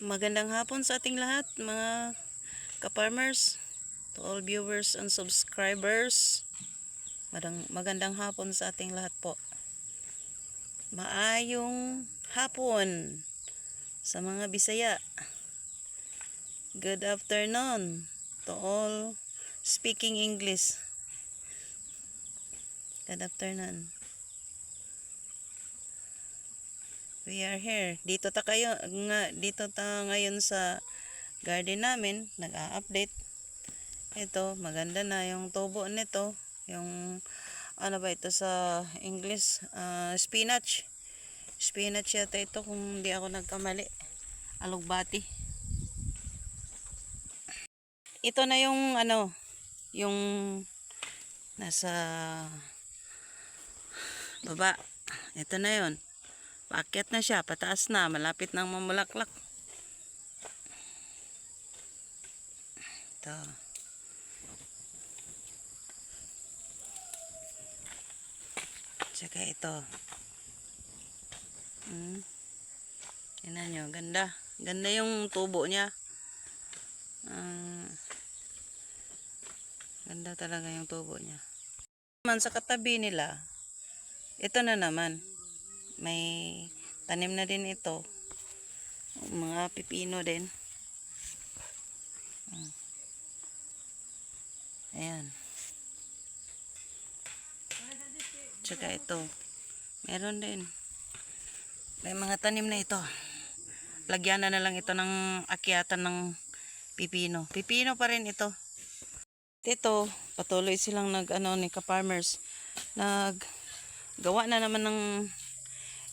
Magandang hapon sa ating lahat, mga ka-farmers, to all viewers and subscribers. Magandang hapon sa ating lahat po. Maayong hapon sa mga Bisaya. Good afternoon to all speaking English. Good afternoon. We are here. Dito ta ngayon sa garden namin, nag-a-update. Ito, maganda na yung tubo nito. Yung ano ba ito sa English? Spinach. Spinach yata ito kung hindi ako nagkamali. Alugbati. Ito na yung yung nasa baba. Ito na yon. Paakyat na siya, pataas na, malapit nang mamulaklak. Ito. Tsaka ito. Tingnan nyo, ganda. Ganda yung tubo niya. Ganda talaga yung tubo niya. Naman sa katabi nila, ito na naman. May tanim na din ito. Mga pipino din. Ayan. Tsaka ito. Meron din. May mga tanim na ito. Lagyan na lang ito ng akyatan ng pipino. Pipino pa rin ito. Ito, patuloy silang ni ka-farmers. Naggawa na naman ng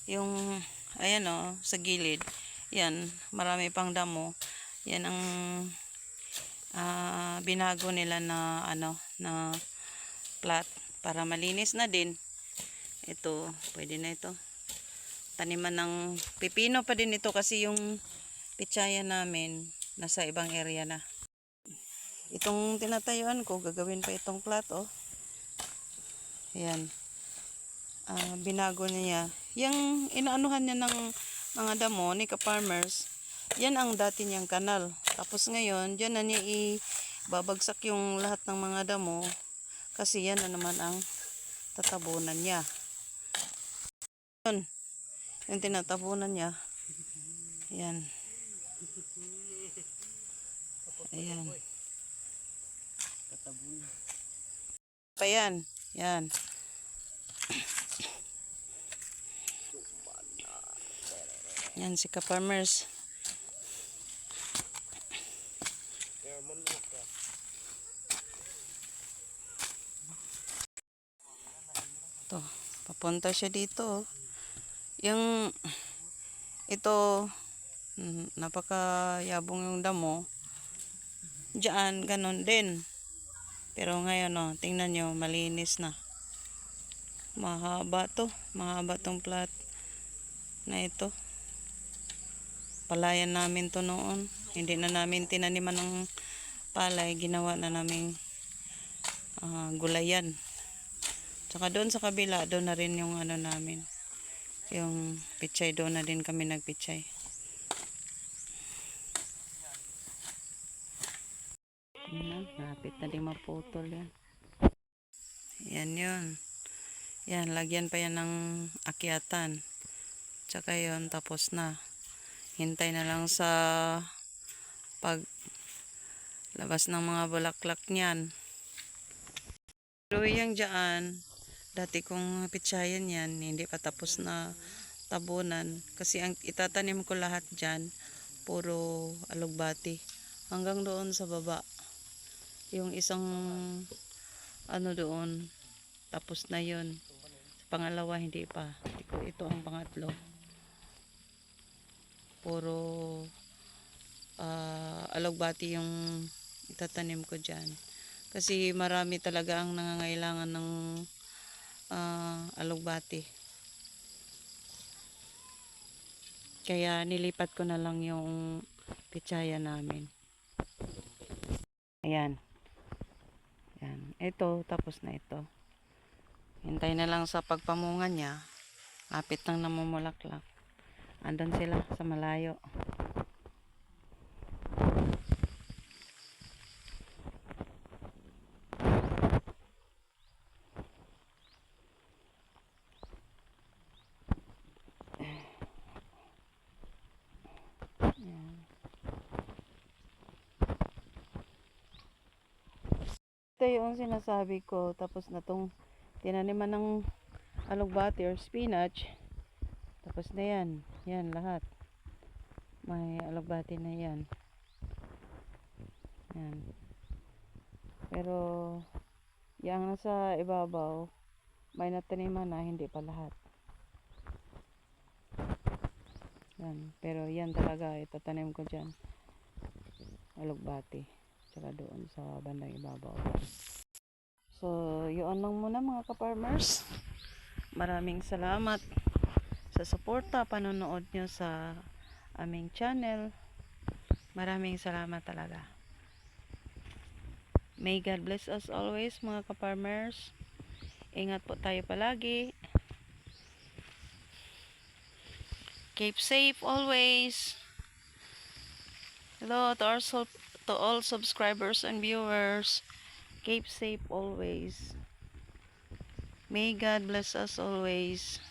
yung ayan sa gilid. Yan, marami pang damo. Yan ang binago nila na na plat para malinis na din. Ito, pwede na ito. Taniman ng pipino pa din ito kasi yung pitsaya namin nasa ibang area na. Itong tinatayuan ko, gagawin pa itong plat, oh. Ayan. Binago niya. Yung inaanuhan niya ng mga damo ni ka-farmers, yan ang dati niyang kanal. Tapos ngayon, dyan na niya ibabagsak yung lahat ng mga damo kasi yan na naman ang tatabunan niya. Yun. Yung tinatabunan niya. Ayan. Ayan. Pa yan. Yan. Yan si ka-farmers. Ito. Papunta siya dito. Yung ito napakayabong yung damo. Diyan ganon din. Pero ngayon tingnan nyo, malinis na. Mahaba to. Mahaba tong plat na ito. Palayan namin to noon. Hindi na namin tinaniman ng palay. Ginawa na namin gulayan. Tsaka doon sa kabila, doon na rin yung namin. Yung pichay, doon na din kami nagpichay. Lapit na din maputol yan. Yan yun. Yan, lagyan pa yan ng akyatan. Tsaka yun, tapos na. Hintay na lang sa paglabas ng mga bulaklak niyan. Pero yung dyan, dati kong pitsayan yan, hindi pa tapos na tabunan. Kasi ang itatanim ko lahat dyan, puro alugbati. Hanggang doon sa baba. Yung isang doon, tapos na yun. Pangalawa, hindi pa. Ito ang pangatlo. Puro alugbati yung itatanim ko dyan. Kasi marami talaga ang nangangailangan ng alugbati. Kaya nilipat ko na lang yung pitsaya namin. Ayan. Ayan. Ito, tapos na ito. Hintay na lang sa pagpamunga niya. Kapit nang namumulaklak. Andun sila sa malayo. Ito yung sinasabi ko. Tapos na tong tinaniman ng alugbati or spinach. Tapos na yan. Yan lahat. May alugbati na yan. Yan. Pero yung nasa ibabaw, may nataniman na, hindi pa lahat. Yan. Pero yan talaga, itatanim ko dyan. Alugbati. Tsaka doon sa bandang ibabaw. So, yun lang muna mga ka-farmers. Maraming salamat sa suporta, panonood nyo sa aming channel. Maraming salamat talaga. May God bless us always mga ka-farmers. Ingat po tayo palagi. Keep safe always. Hello to all subscribers and viewers. Keep safe always. May God bless us always.